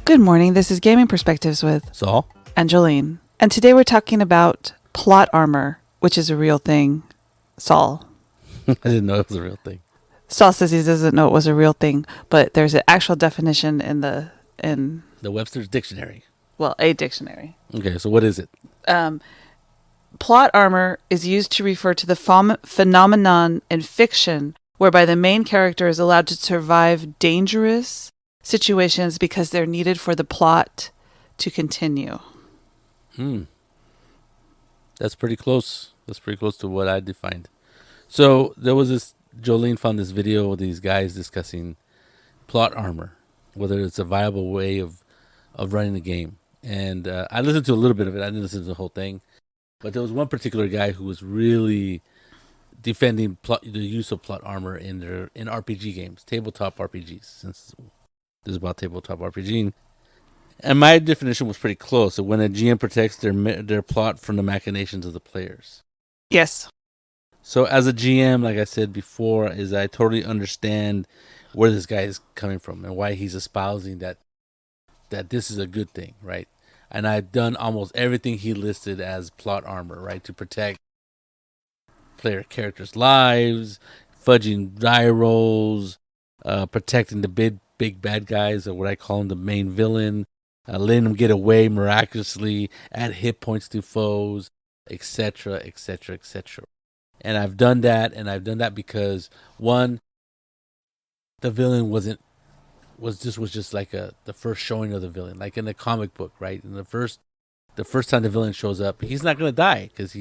Good morning, this is Gaming Perspectives with Saul and Jolene. And today we're talking about plot armor, which is a real thing. Saul. I didn't know it was a real thing. Saul says he doesn't know it was a real thing, but there's an actual definition in the Webster's Dictionary. Well, a dictionary. Okay, so what is it? Plot armor is used to refer to the phenomenon in fiction whereby the main character is allowed to survive dangerous situations because they're needed for the plot to continue. That's pretty close. That's pretty close to what I defined. So there was this, Jolene found this video of these guys discussing plot armor, whether it's a viable way of running the game. And I listened to a little bit of it. I didn't listen to the whole thing. But there was one particular guy who was really defending the use of plot armor in RPG games, tabletop RPGs, since this is about tabletop RPGing. And my definition was pretty close. So when a GM protects their plot from the machinations of the players. Yes. So as a GM, like I said before, is I totally understand where this guy is coming from and why he's espousing that this is a good thing, right? And I've done almost everything he listed as plot armor, right? To protect player characters' lives, fudging die rolls, protecting the big bad guys, or what I call them, the main villain, letting them get away miraculously, add hit points to foes, etc., etc., etc. And I've done that, because one, the villain was just like the first showing of the villain, like in the comic book, right? And the first time the villain shows up, he's not gonna die because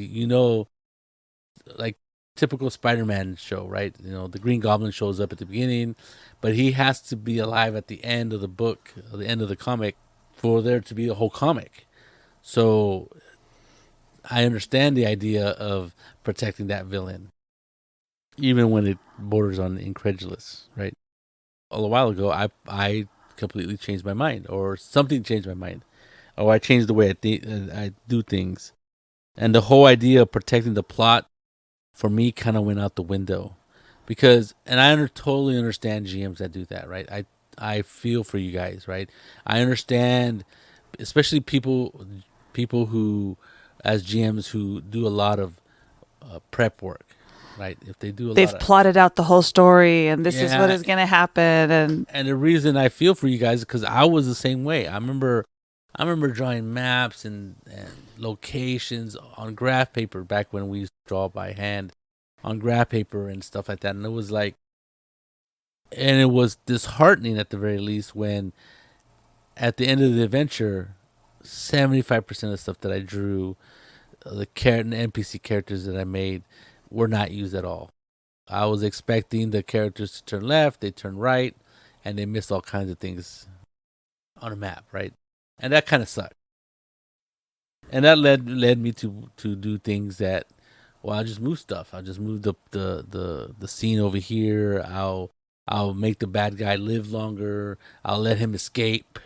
like typical Spider-Man show, right? The Green Goblin shows up at the beginning, but he has to be alive at the end of the book, or the end of the comic, for there to be a whole comic. So I understand the idea of protecting that villain, even when it borders on incredulous, right? A while ago, I completely changed my mind, or something changed my mind, or I changed the way I do things, and the whole idea of protecting the plot for me kind of went out the window, because, and I totally understand GMs that do that, right? I feel for you guys, right? I understand, especially people who, as GMs, who do a lot of prep work. Right, if they've plotted out the whole story, and this is what is going to happen, and the reason I feel for you guys is because I was the same way. I remember drawing maps and locations on graph paper back when we used to draw by hand on graph paper and stuff like that, and it was disheartening at the very least when, at the end of the adventure, 75% of the stuff that I drew, the NPC characters that I made, were not used at all. I was expecting the characters to turn left, they turn right, and they missed all kinds of things on a map, right? And that kind of sucked. And that led me to do things that, well, I'll just move stuff. I'll just move the scene over here. I'll make the bad guy live longer. I'll let him escape,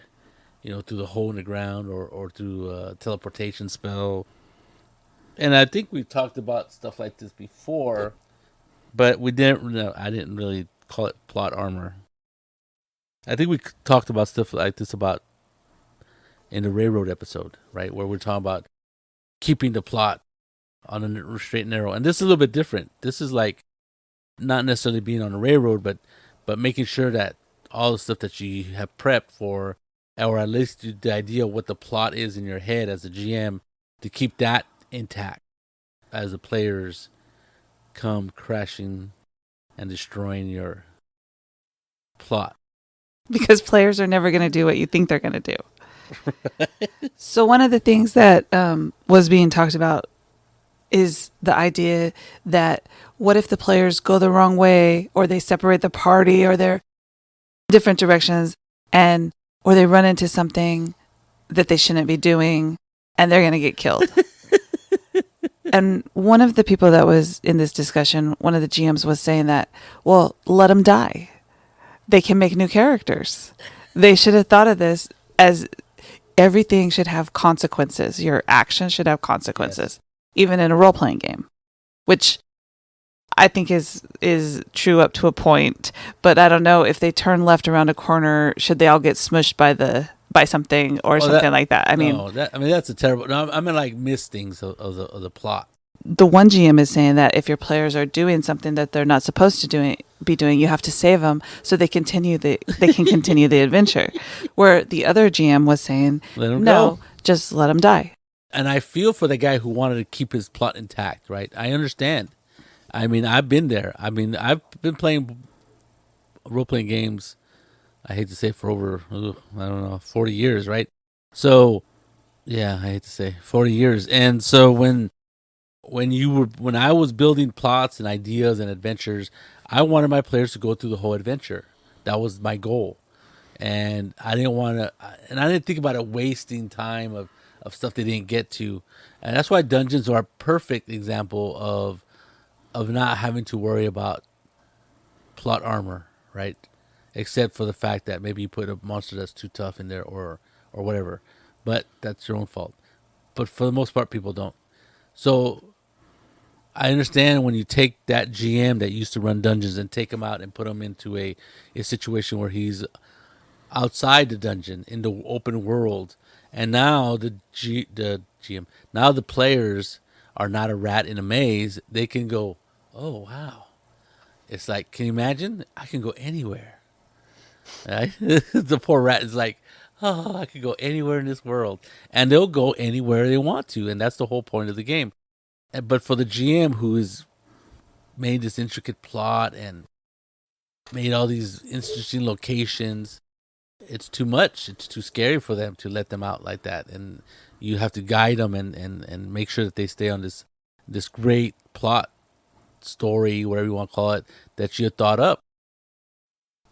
through the hole in the ground or through a teleportation spell. And I think we've talked about stuff like this before, but I didn't really call it plot armor. I think we talked about stuff like this in the Railroad episode, right? Where we're talking about keeping the plot on a straight and narrow. And this is a little bit different. This is like not necessarily being on a railroad, but making sure that all the stuff that you have prepped for, or at least the idea of what the plot is in your head as a GM, to keep that intact as the players come crashing and destroying your plot. Because players are never going to do what you think they're going to do. So one of the things that was being talked about is the idea that what if the players go the wrong way, or they separate the party, or they're different directions, or they run into something that they shouldn't be doing, and they're going to get killed. And one of the people that was in this discussion, one of the GMs, was saying that, well, let them die. They can make new characters. They should have thought of this as everything should have consequences. Your actions should have consequences, even in a role-playing game, which I think is true up to a point. But I don't know, if they turn left around a corner, should they all get smushed by the by something or Oh, something like that. I mean, no, that's a terrible. No, I mean like miss things of the plot. the one GM is saying that if your players are doing something that they're not supposed to be doing, you have to save them so they can continue the adventure. Where the other GM was saying, Let them no, go. just let them die. And I feel for the guy who wanted to keep his plot intact. Right, I understand. I mean, I've been there. I mean, I've been playing role playing games. I hate to say for over I don't know 40 years, right? So yeah, I hate to say 40 years. And so when I was building plots and ideas and adventures, I wanted my players to go through the whole adventure. That was my goal, and I didn't want to. And I didn't think about it wasting time of stuff they didn't get to, and that's why dungeons are a perfect example of not having to worry about plot armor, right? Except for the fact that maybe you put a monster that's too tough in there or whatever, but that's your own fault. But for the most part, people don't. So I understand when you take that GM that used to run dungeons and take him out and put him into a situation where he's outside the dungeon in the open world, and now the GM now the players are not a rat in a maze. They can go, oh wow! It's like, can you imagine? I can go anywhere. Right? The poor rat is like, oh, I can go anywhere in this world, and they'll go anywhere they want to, and that's the whole point of the game. But for the GM who has made this intricate plot and made all these interesting locations, it's too much. It's too scary for them to let them out like that, and you have to guide them and make sure that they stay on this great plot story, whatever you want to call it, that you had thought up.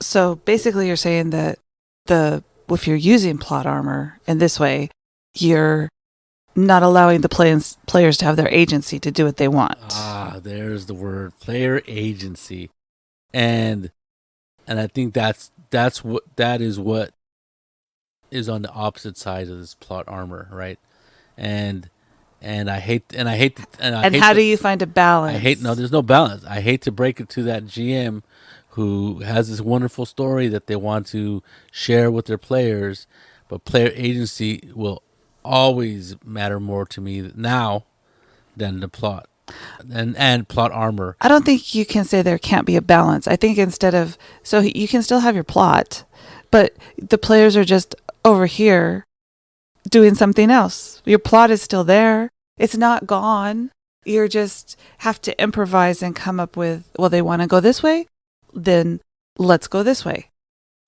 So basically, you're saying that if you're using plot armor in this way, you're not allowing the players to have their agency to do what they want. Ah, there's the word, player agency, and I think that is what is on the opposite side of this plot armor, right? And I hate How do you find a balance? there's no balance. I hate to break it to that GM who has this wonderful story that they want to share with their players, but player agency will always matter more to me now than the plot and plot armor. I don't think you can say there can't be a balance. I think so you can still have your plot, but the players are just over here doing something else. Your plot is still there. It's not gone. You just have to improvise and come up with, well, they want to go this way, then let's go this way.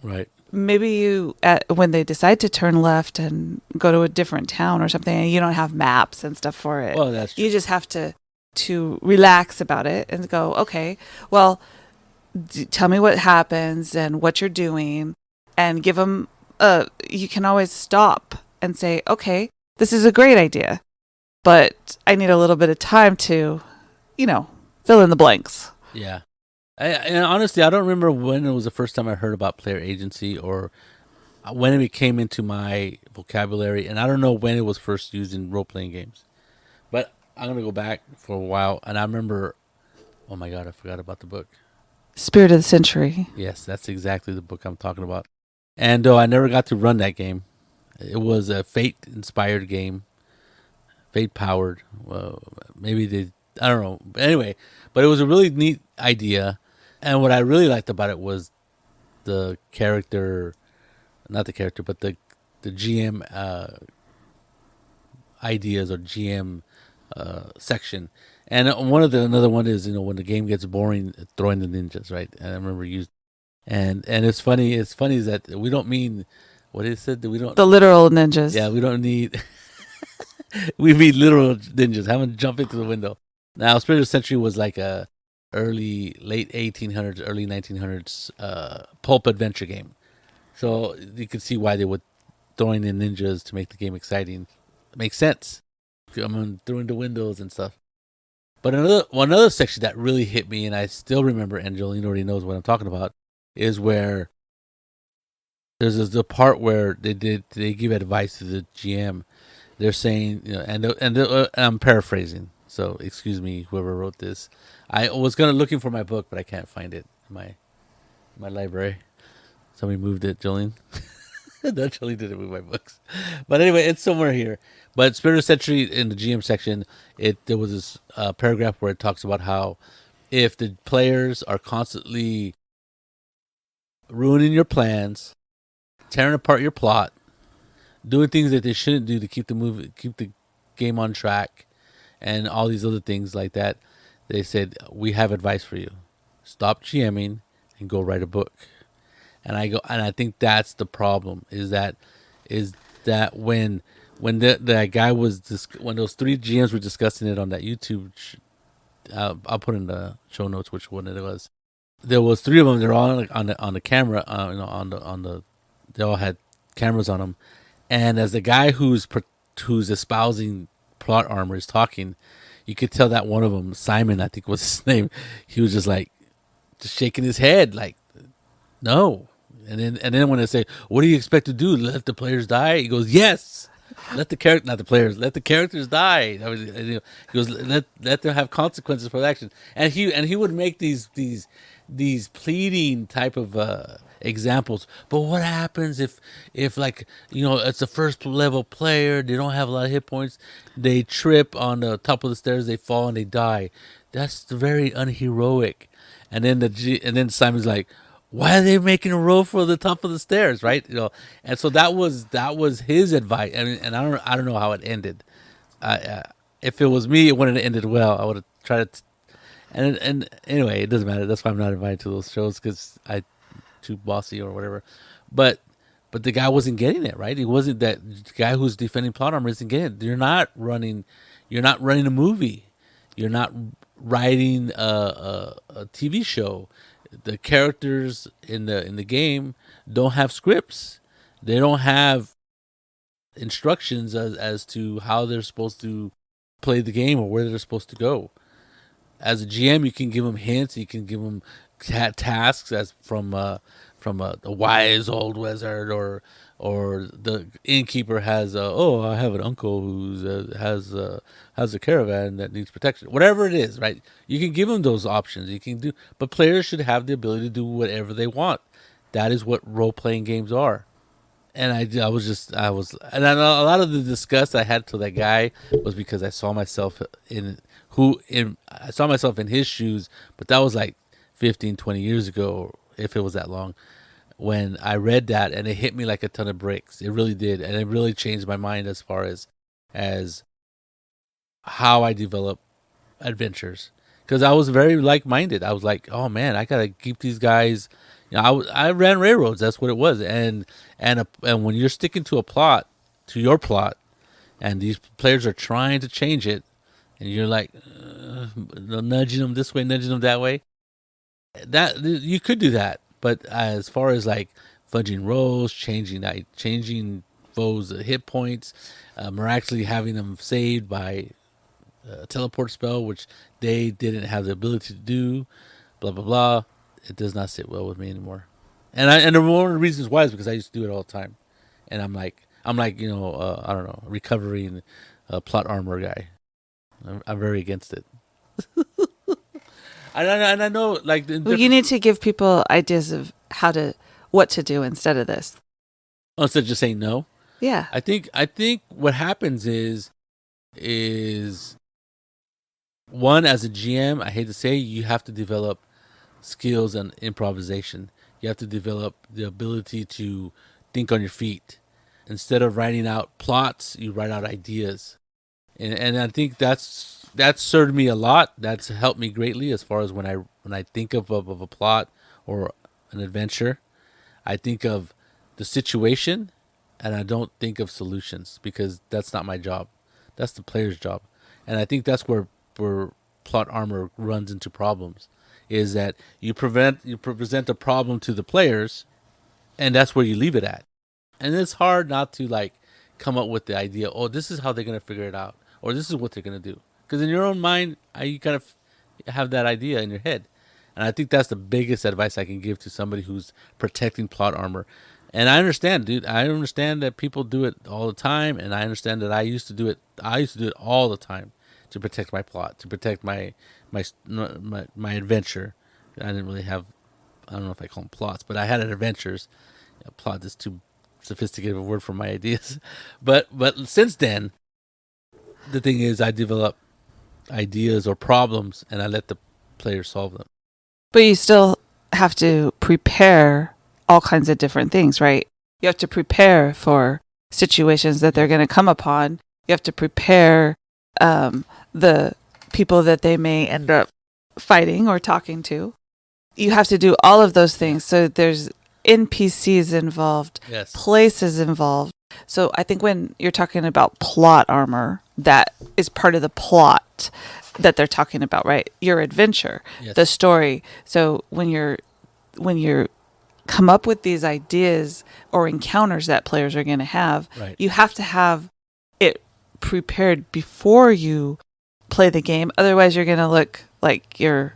Right. Maybe when they decide to turn left and go to a different town or something, and you don't have maps and stuff for it. Well, that's true. You just have to relax about it and go, okay, well, tell me what happens and what you're doing, and give them you can always stop and say, okay, this is a great idea, but I need a little bit of time to, fill in the blanks. Yeah. And honestly, I don't remember when it was the first time I heard about player agency or when it came into my vocabulary, and I don't know when it was first used in role-playing games. But I'm going to go back for a while, and I remember, oh my God, I forgot about the book. Spirit of the Century. Yes, that's exactly the book I'm talking about. And though I never got to run that game, it was a Fate-inspired game, Fate-powered. Well, I don't know. But anyway, but it was a really neat idea. And what I really liked about it was the character, not the character, but the GM ideas or GM section. And another one is, when the game gets boring, throwing the ninjas, right? And I remember and it's funny. It's funny is that we don't mean what it said that we don't the literal ninjas. Yeah, we don't need. We mean literal ninjas. Have them jump into the window. Now, Spirit of the Century was like a late 1800s, early 1900s pulp adventure game. So you can see why they would throwing in ninjas to make the game exciting. It makes sense. I mean, throwing the windows and stuff. But another section that really hit me, and I still remember, and Jolene already knows what I'm talking about, is where there's the part where they give advice to the GM. They're saying, and I'm paraphrasing, so excuse me, whoever wrote this. I was looking for my book, but I can't find it in my library. Somebody moved it, Jolene. No, Jolene didn't move my books. But anyway, it's somewhere here. But Spirit of Century in the GM section, there was this paragraph where it talks about how if the players are constantly ruining your plans, tearing apart your plot, doing things that they shouldn't do to keep the game on track, and all these other things like that, they said we have advice for you: stop GMing and go write a book. And I think that's the problem is that when the guy was when those three GMs were discussing it on that YouTube, I'll put in the show notes which one it was. There was three of them. They're all on the camera, on the they all had cameras on them, and as the guy who's espousing plot armor is talking, you could tell that one of them, Simon, I think was his name, he was just like just shaking his head like no. And then when they say, "What do you expect to do? Let the players die?" He goes, "Yes, let the character, not the players, let the characters die." I mean, he goes, "Let them have consequences for their action." And he would make these pleading type of examples. But what happens if like it's a first level player, they don't have a lot of hit points, they trip on the top of the stairs, they fall and they die. That's very unheroic. And then Simon's like, why are they making a roll for the top of the stairs, right? And so that was his advice. And I don't know how it ended. If it was me, it wouldn't have ended well. I would have tried to. And anyway, it doesn't matter. That's why I'm not invited to those shows because I too bossy or whatever. But the guy wasn't getting it, right. He wasn't that guy who's defending plot armor isn't getting it. You're not running a movie. You're not writing a TV show. The characters in the game don't have scripts. They don't have instructions as to how they're supposed to play the game or where they're supposed to go. As a GM, you can give them hints. You can give them tasks as from a wise old wizard, or the innkeeper has I have an uncle who's has a caravan that needs protection. Whatever it is, right? You can give them those options. You can do, but players should have the ability to do whatever they want. That is what role playing games are. And a lot of the disgust I had to that guy was because I saw myself in his shoes, but that was like 15, 20 years ago, if it was that long, when I read that, and it hit me like a ton of bricks. It really did, and it really changed my mind as far as how I develop adventures. Because I was very like-minded. I was like, oh man, I gotta keep these guys. I ran railroads. That's what it was. And when you're sticking to a plot, to your plot, and these players are trying to change it, and you're like nudging them this way, nudging them that way. That you could do that, but as far as like fudging rolls, changing foes' hit points, miraculously having them saved by a teleport spell, which they didn't have the ability to do, blah blah blah. It does not sit well with me anymore. And one of the reasons why is because I used to do it all the time, and I'm like I don't know, recovering plot armor guy. I'm very against it. And I know like Well, you need to give people ideas of what to do instead of this. instead of just saying no. Yeah. I think what happens is one, as a GM, I hate to say, you have to develop skills and improvisation. You have to develop the ability to think on your feet. Instead of writing out plots, you write out ideas. And I think that's served me a lot. That's helped me greatly as far as when I think of a plot or an adventure, I think of the situation, and I don't think of solutions because that's not my job. That's the player's job. And I think that's where plot armor runs into problems, is that you present a problem to the players, and that's where you leave it at. And it's hard not to like come up with the idea, oh, this is how they're going to figure it out, or this is what they're going to do. Because in your own mind, you kind of have that idea in your head. And I think that's the biggest advice I can give to somebody who's protecting plot armor. And I understand, dude. I understand that people do it all the time, and I understand that I used to do it. I used to do it all the time to protect my plot, to protect my adventure. I didn't really have, I don't know if I call them plots, but I had adventures. A plot is too sophisticated word for my ideas. But since then, the thing is, I develop ideas or problems, and I let the player solve them. But you still have to prepare all kinds of different things, right? You have to prepare for situations that they're going to come upon. You have to prepare the people that they may end up fighting or talking to. You have to do all of those things. So there's NPCs involved, Yes. places involved. So I think when you're talking about plot armor, that is part of the plot that they're talking about, right? Your adventure, Yes. the story. So when you're come up with these ideas or encounters that players are going to have, Right. you have to have it prepared before you play the game. Otherwise, you're going to look like you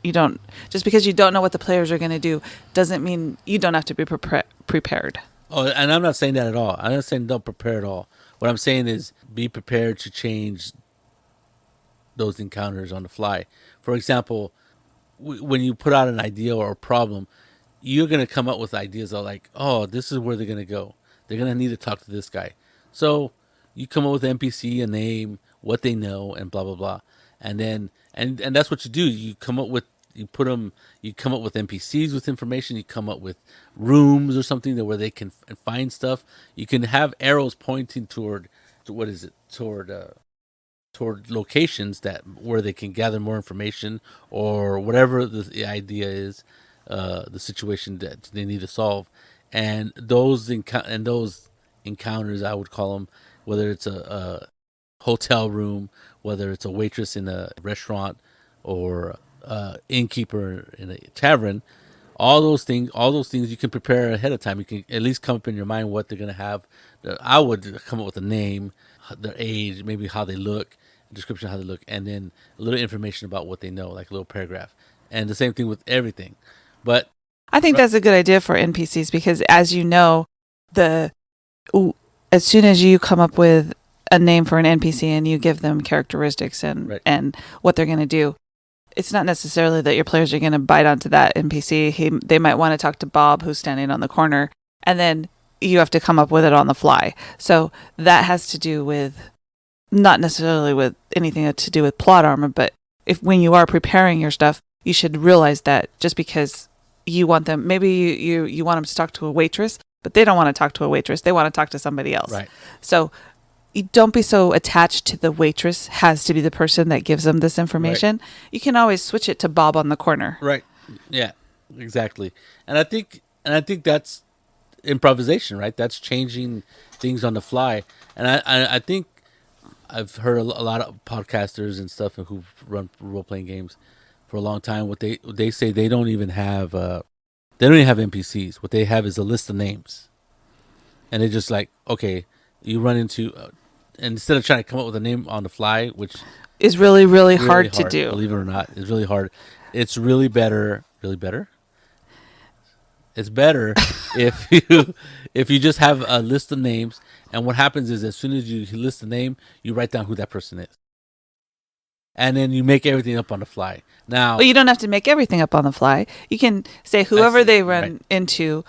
don't, just because you don't know what the players are going to do doesn't mean you don't have to be prepared. Oh, and I'm not saying that at all. I'm not saying don't prepare at all. What I'm saying is be prepared to change those encounters on the fly. For example, when you put out an idea or a problem, you're going to come up with ideas of like, oh, this is where they're going to go. They're going to need to talk to this guy. So you come up with an NPC, a name, what they know, and blah, blah, blah. And then, and that's what you do. You come up with, you come up with NPCs with information. You come up with rooms or something that where they can find stuff. You can have arrows pointing toward toward locations that where they can gather more information or whatever the idea is, the situation that they need to solve, and those encounters, I would call them, whether it's a hotel room, whether it's a waitress in a restaurant, or innkeeper in a tavern. All those things you can prepare ahead of time. You can at least come up in your mind what they're gonna have. I would come up with a name, their age, maybe how they look, a description of how they look, and then a little information about what they know, like a little paragraph. And the same thing with everything. But I think that's a good idea for NPCs because, as you know, as soon as you come up with a name for an NPC and you give them characteristics and Right. and what they're going to do, it's not necessarily that your players are going to bite onto that NPC. They might want to talk to Bob, who's standing on the corner, and then you have to come up with it on the fly. So that has to do with not necessarily with anything to do with plot armor, but when you are preparing your stuff, you should realize that just because you want them, maybe you want them to talk to a waitress, but they don't want to talk to a waitress. They want to talk to somebody else. right, So you don't be so attached to the waitress has to be the person that gives them this information. You can always switch it to Bob on the corner. right, yeah, exactly. And I think that's improvisation, right? That's changing things on the fly. And I think I've heard a lot of podcasters and stuff who've run role playing games for a long time. What they say they don't even have NPCs. What they have is a list of names, and they're just like, okay, you run into, and instead of trying to come up with a name on the fly, which Is really, really, really hard to do. believe it or not, it's really hard. It's really better. It's better if you just have a list of names, and what happens is as soon as you list the name, you write down who that person is, and then you make everything up on the fly. Now, Well, you don't have to make everything up on the fly. You can say whoever they run right. into,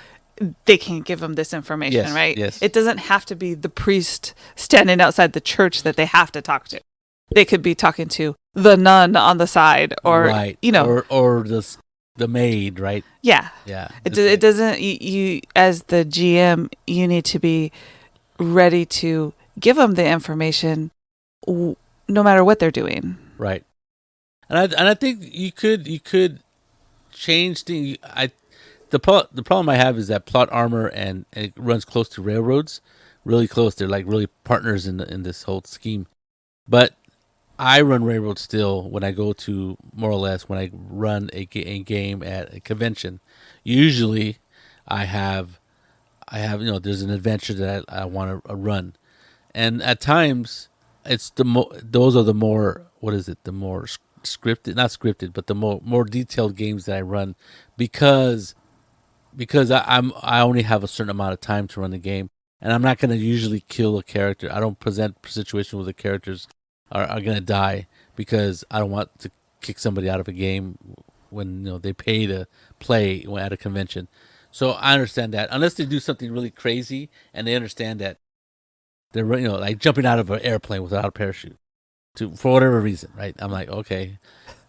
they can give them this information, Yes, right? yes. It doesn't have to be the priest standing outside the church that they have to talk to. They could be talking to the nun on the side, or right, or the maid, right? yeah. Yeah, It doesn't. You as the GM, you need to be ready to give them the information, no matter what they're doing. right. And I think you could change things. The problem I have is that plot armor and it runs close to railroads, really close. They're like really partners in this whole scheme. But I run railroads still when I go to, more or less, when I run a game at a convention. Usually, I have there's an adventure that I want to run, and at times it's those are the more, what is it, the more scripted, not scripted, but the more detailed games that I run, because I only have a certain amount of time to run the game, and I'm not going to usually kill a character. I don't present a situation where the characters are going to die, because I don't want to kick somebody out of a game when they pay to play at a convention. So I understand that unless they do something really crazy and they understand that they're like jumping out of an airplane without a parachute for whatever reason, right? I'm like, okay,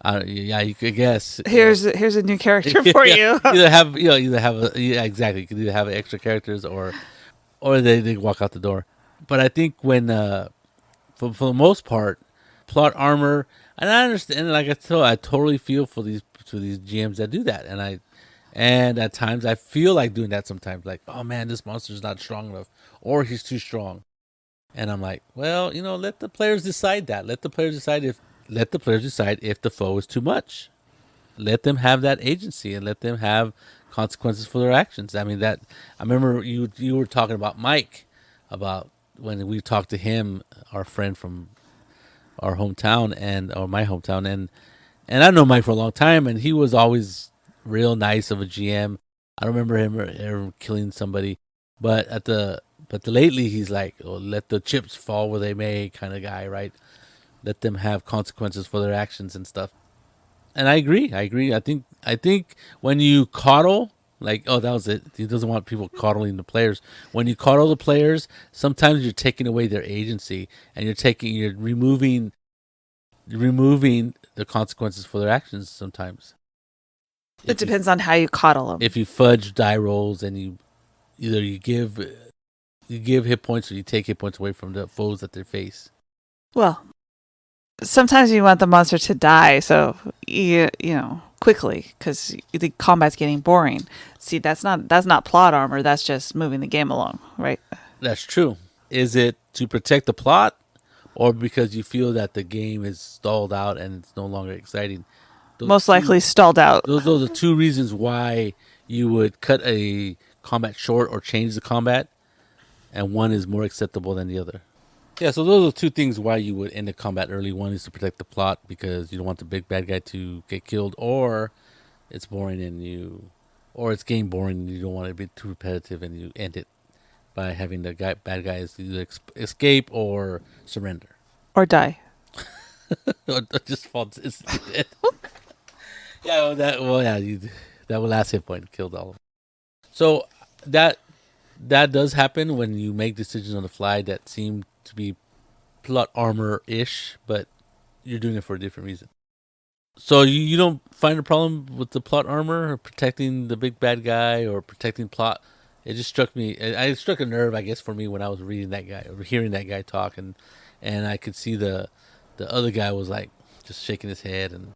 yeah, you could guess. Here's a new character for Yeah, you. either have yeah, exactly. You could either have extra characters or they walk out the door. But I think when for the most part, plot armor, and I understand. And like I totally feel for these GMs that do that, and at times I feel like doing that sometimes. Like, oh man, this monster's not strong enough, or he's too strong, and I'm like, well, let the players decide that. Let the players decide if the foe is too much. Let them have that agency and let them have consequences for their actions. I mean, that I remember you were talking about Mike, about when we talked to him, our friend from our hometown or my hometown, and I know Mike for a long time, and he was always real nice of a GM. I don't remember him ever killing somebody, but lately he's like, oh, let the chips fall where they may kind of guy, right? Let them have consequences for their actions and stuff. And I agree. I think when you coddle, like, oh, that was it. He doesn't want people coddling the players. When you coddle the players, sometimes you're taking away their agency, and you're removing the consequences for their actions. Sometimes It depends on how you coddle them. if you fudge die rolls and you give hit points or you take hit points away from the foes that they face. Well, sometimes you want the monster to die, so quickly, because the combat's getting boring. See, that's not plot armor. That's just moving the game along, right? That's true. Is it to protect the plot, or because you feel that the game is stalled out and it's no longer exciting? Most likely stalled out. Those are two reasons why you would cut a combat short or change the combat, and one is more acceptable than the other. Yeah, so those are two things why you would end the combat early. One is to protect the plot because you don't want the big bad guy to get killed, or it's boring or it's game boring and you don't want it to be too repetitive, and you end it by having the bad guys either escape or surrender. Or die. Or just fall dead. Yeah, that last hit point killed all of them. So that does happen when you make decisions on the fly that seem to be plot armor-ish, but you're doing it for a different reason. So you don't find a problem with the plot armor or protecting the big bad guy or protecting plot? It just struck me. It struck a nerve, I guess, for me when I was reading that guy or hearing that guy talk, and I could see the other guy was like just shaking his head and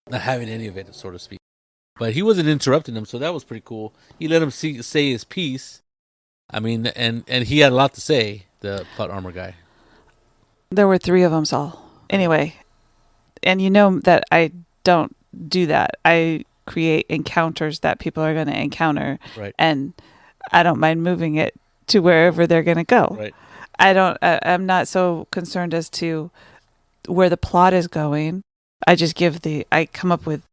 not having any of it, so to speak. But he wasn't interrupting him, so that was pretty cool. He let him say his piece. I mean, and he had a lot to say, the plot armor guy. There were 3 of them, Saul. Anyway, and you know that I don't do that. I create encounters that people are going to encounter, Right. And I don't mind moving it to wherever they're going to go. Right. I'm not so concerned as to where the plot is going. I come up with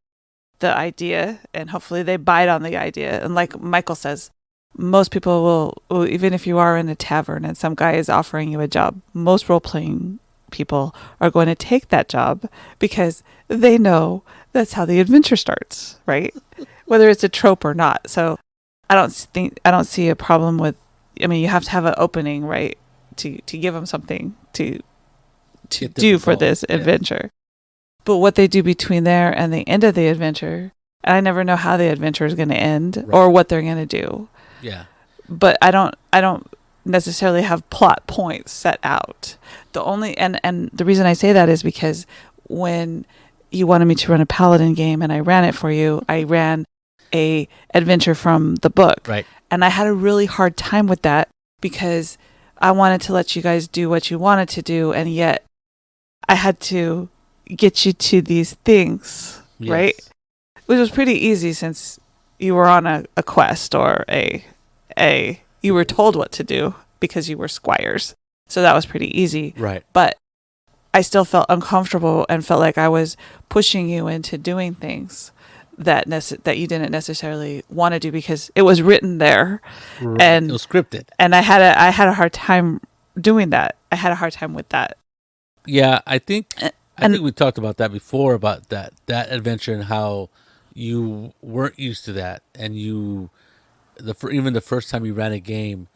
the idea, and hopefully they bite on the idea. And like Michael says, most people will, even if you are in a tavern and some guy is offering you a job, most role-playing people are going to take that job because they know that's how the adventure starts, right? Whether it's a trope or not. So I don't see a problem with, I mean, you have to have an opening, right? To give them something to do for this adventure. But what they do between there and the end of the adventure, and I never know how the adventure is going to end, right, or what they're going to do. Yeah. But I don't necessarily have plot points set out. The only and the reason I say that is because when you wanted me to run a paladin game and I ran it for you, I ran a adventure from the book. Right. And I had a really hard time with that because I wanted to let you guys do what you wanted to do, and yet I had to get you to these things, yes, right? Which was pretty easy since you were on a quest or you were told what to do because you were squires. So that was pretty easy. Right. But I still felt uncomfortable and felt like I was pushing you into doing things that you didn't necessarily want to do because it was written there. Right. And it was scripted. And I had a hard time doing that. I had a hard time with that. Yeah, I think we talked about that before, about that adventure and how you weren't used to that, and you even the first time you ran a game,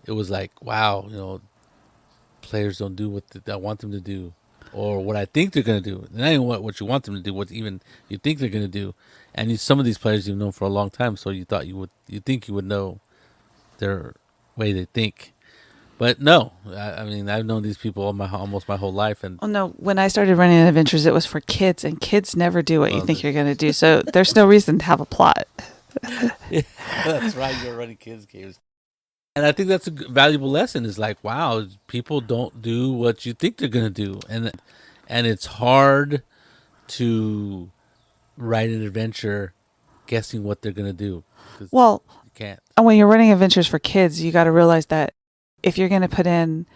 it was like, wow, players don't do what I want them to do, or what I think they're gonna do. Not even what you want them to do, what even you think they're gonna do. And some of these players you've known for a long time, so you think you would know their way they think. But no, I mean, I've known these people almost my whole life, and Oh no, when I started running adventures, it was for kids, and kids never do what you well, think you're going to do. So there's no reason to have a plot. yeah, that's right. You're running kids games, and I think that's a valuable lesson. Is like, wow, people don't do what you think they're gonna do, and it's hard to write an adventure guessing what they're gonna do, because Well, you can't. when you're running adventures for kids, you got to realize that if you're going to put in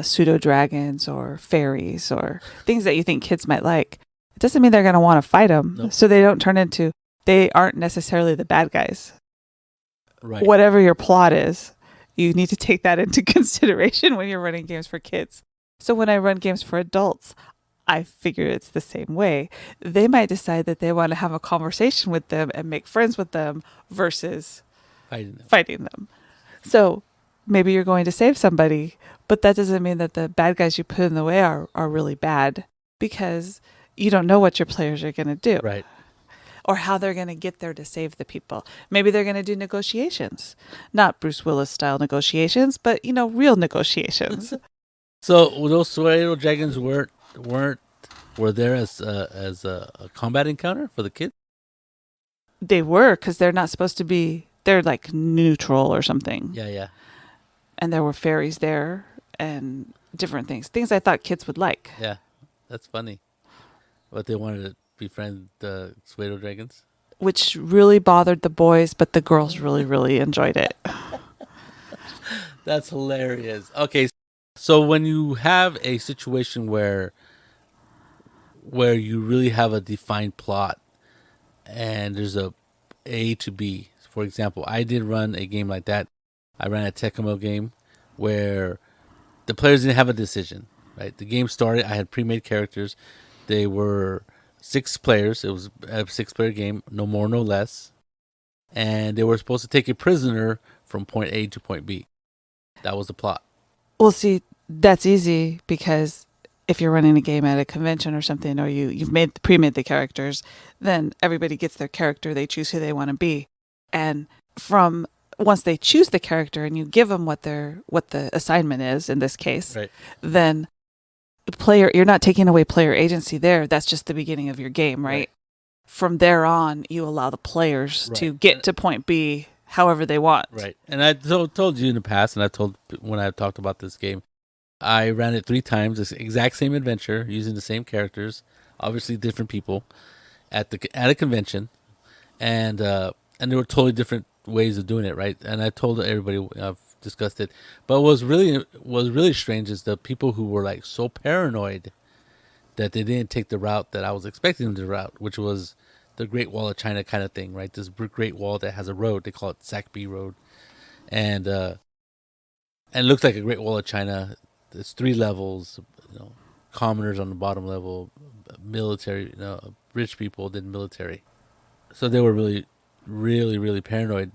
pseudo dragons or fairies or things that you think kids might like, it doesn't mean they're going to want to fight them. Nope. So they aren't necessarily the bad guys. Right. Whatever your plot is, you need to take that into consideration when you're running games for kids. So when I run games for adults, I figure it's the same way. They might decide that they want to have a conversation with them and make friends with them versus fighting them. So maybe you're going to save somebody, but that doesn't mean that the bad guys you put in the way are really bad, because you don't know what your players are going to do. Right. Or how they're going to get there to save the people. Maybe they're going to do negotiations. Not Bruce Willis style negotiations, but, real negotiations. So those Suero dragons were there as a combat encounter for the kids? They were, because they're not supposed to be, they're like neutral or something. Yeah. And there were fairies there and different things I thought kids would like. Yeah, that's funny. But they wanted to befriend the Suero dragons? Which really bothered the boys, but the girls really, really enjoyed it. That's hilarious. Okay, so when you have a situation where you really have a defined plot and there's A to B, for example, I did run a game like that. I ran a Tecmo game where the players didn't have a decision, right? The game started, I had pre-made characters. They were 6 players. It was a 6-player game, no more, no less. And they were supposed to take a prisoner from point A to point B. That was the plot. Well, see, that's easy because if you're running a game at a convention or something, or you've pre-made the characters, then everybody gets their character. They choose who they want to be, and once they choose the character and you give them what the assignment is in this case, right, then you're not taking away player agency there. That's just the beginning of your game, right? From there on, you allow the players to get to point B however they want. Right. And I told you in the past, and when I talked about this game, I ran it 3 times, this exact same adventure, using the same characters, obviously different people, at a convention, and there were totally different ways of doing it, right? And I told everybody, I've discussed it, but what was really strange is the people who were like so paranoid that they didn't take the route that I was expecting them to route, which was the Great Wall of China kind of thing, right? This Great Wall that has a road, they call it Sakbi Road, and it looks like a Great Wall of China. There's 3 levels, commoners on the bottom level, military, rich people, then military. So they were really, really, really paranoid,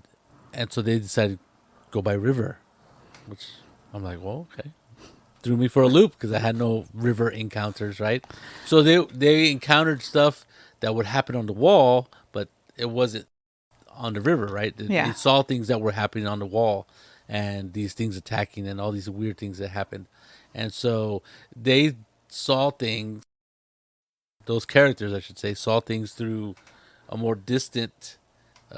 and so they decided to go by river, which I'm like, well, okay. Threw me for a loop because I had no river encounters, right? So they encountered stuff that would happen on the wall, but it wasn't on the river, right? They saw things that were happening on the wall, and these things attacking, and all these weird things that happened. And so they saw things, those characters, I should say, saw things through a more distant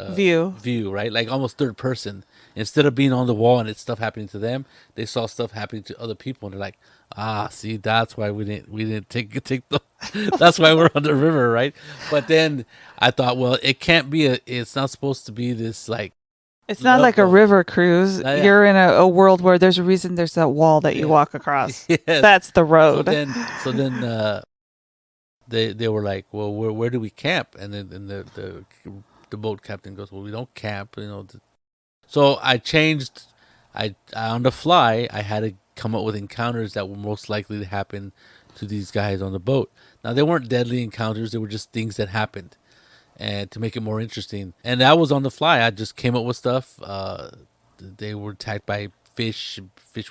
view, right? Like almost third person. Instead of being on the wall and it's stuff happening to them, they saw stuff happening to other people, and they're like, see, that's why we didn't take the that's why we're on the river, right? But then I thought, well, it's not supposed to be this like, it's not like a river cruise. You're in a world where there's a reason there's that wall that you walk across. Yes. That's the road. So then they were like, well, where do we camp? And then the boat captain goes, well, we don't camp, So I changed. I on the fly, I had to come up with encounters that were most likely to happen to these guys on the boat. Now, they weren't deadly encounters. They were just things that happened. and to make it more interesting. And that was on the fly. I just came up with stuff. They were attacked by fish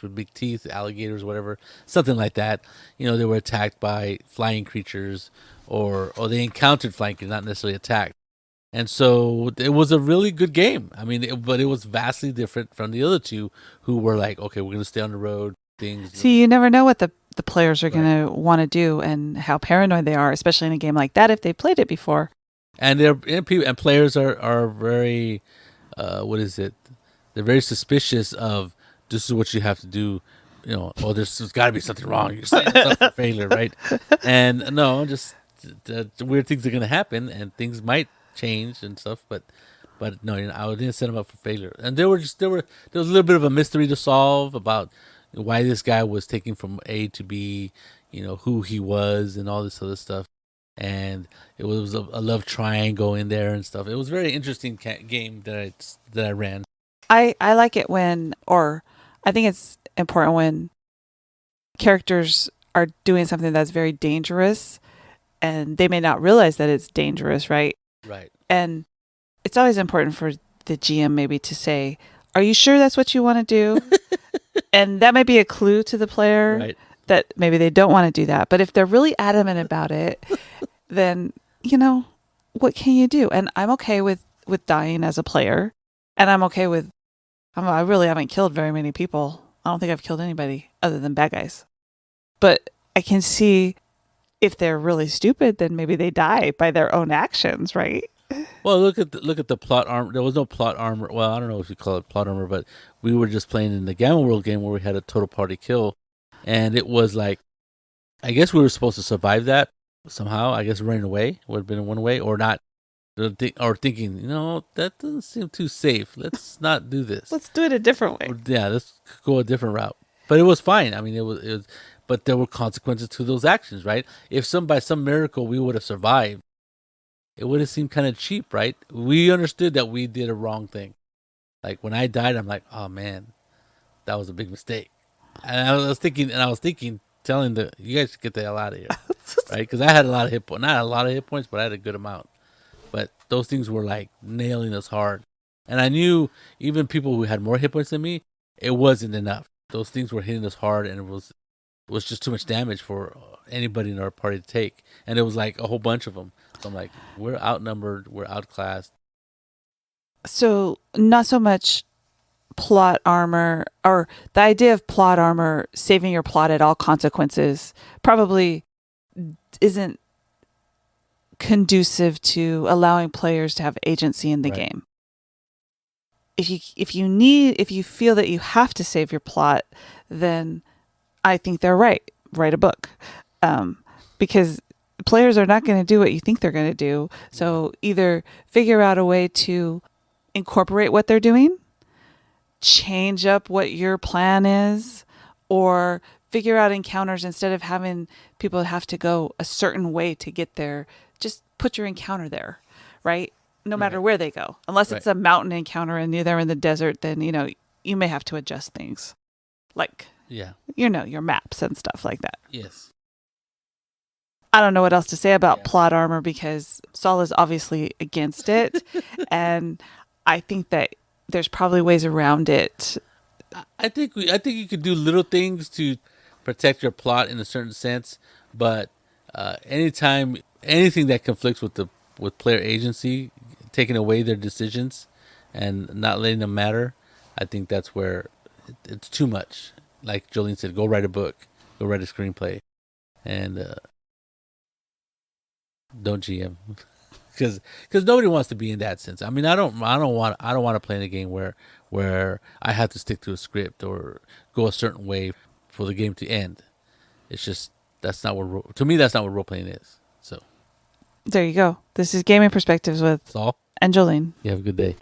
with big teeth, alligators, whatever, something like that. They were attacked by flying creatures, or they encountered flying creatures, not necessarily attacked. And so it was a really good game. I mean, but it was vastly different from the other two, who were like, okay, we're going to stay on the road. Things. See, you never know what the players are Right. going to want to do and how paranoid they are, especially in a game like that if they've played it before. And players are very, what is it? They're very suspicious of, this is what you have to do. There's got to be something wrong. You're setting us up for failure, right? And no, just the weird things are going to happen, and things might change and stuff. But no, I didn't set them up for failure. And there was a little bit of a mystery to solve about why this guy was taking from A to B, who he was, and all this other stuff. And it was a love triangle in there and stuff. It was a very interesting game that I ran. I like it or I think it's important when characters are doing something that's very dangerous and they may not realize that it's dangerous, right? Right. And it's always important for the GM maybe to say, are you sure that's what you want to do? And that might be a clue to the player, right, that maybe they don't want to do that. But if they're really adamant about it, then, what can you do? And I'm okay with dying as a player. And I'm okay with, I really haven't killed very many people. I don't think I've killed anybody other than bad guys. But I can see if they're really stupid, then maybe they die by their own actions, right? Well, look at the plot armor. There was no plot armor. Well, I don't know if you call it plot armor, but we were just playing in the Gamma World game where we had a total party kill, and it was like, I guess we were supposed to survive that somehow. I guess running away would have been one way, or not, or thinking, that doesn't seem too safe. Let's not do this. Let's do it a different way. Yeah, let's go a different route. But it was fine. I mean, it was. But there were consequences to those actions, right? If by some miracle we would have survived, it would have seemed kind of cheap, right? We understood that we did a wrong thing. Like when I died, I'm like, oh man, that was a big mistake. And I was thinking, telling you guys should get the hell out of here, right? Because I had a lot of hit points, not a lot of hit points, but I had a good amount. But those things were like nailing us hard, and I knew even people who had more hit points than me, it wasn't enough. Those things were hitting us hard, and it was just too much damage for anybody in our party to take. And it was like a whole bunch of them. So I'm like, we're outnumbered, we're outclassed. So not so much plot armor, or the idea of plot armor saving your plot at all consequences probably isn't conducive to allowing players to have agency in the Right. game. If you feel that you have to save your plot, then I think they're right. Write a book. Because players are not going to do what you think they're going to do. So either figure out a way to incorporate what they're doing, change up what your plan is, or figure out encounters instead of having people have to go a certain way to get there. Just put your encounter there, right? No matter where they go. Unless it's a mountain encounter and they're in the desert, then, you may have to adjust things. Like, your maps and stuff like that. Yes. I don't know what else to say about plot armor because Saul is obviously against it. And I think that there's probably ways around it. I think you could do little things to protect your plot in a certain sense, but anything that conflicts with player agency, taking away their decisions and not letting them matter, I think that's where it's too much. Like Jolene said, go write a book, go write a screenplay, and don't GM. Because nobody wants to be in that sense. I mean, I don't want to play in a game where I have to stick to a script or go a certain way for the game to end. It's just that's not what role playing is. So there you go. This is Gaming Perspectives with Saul and Jolene. You have a good day.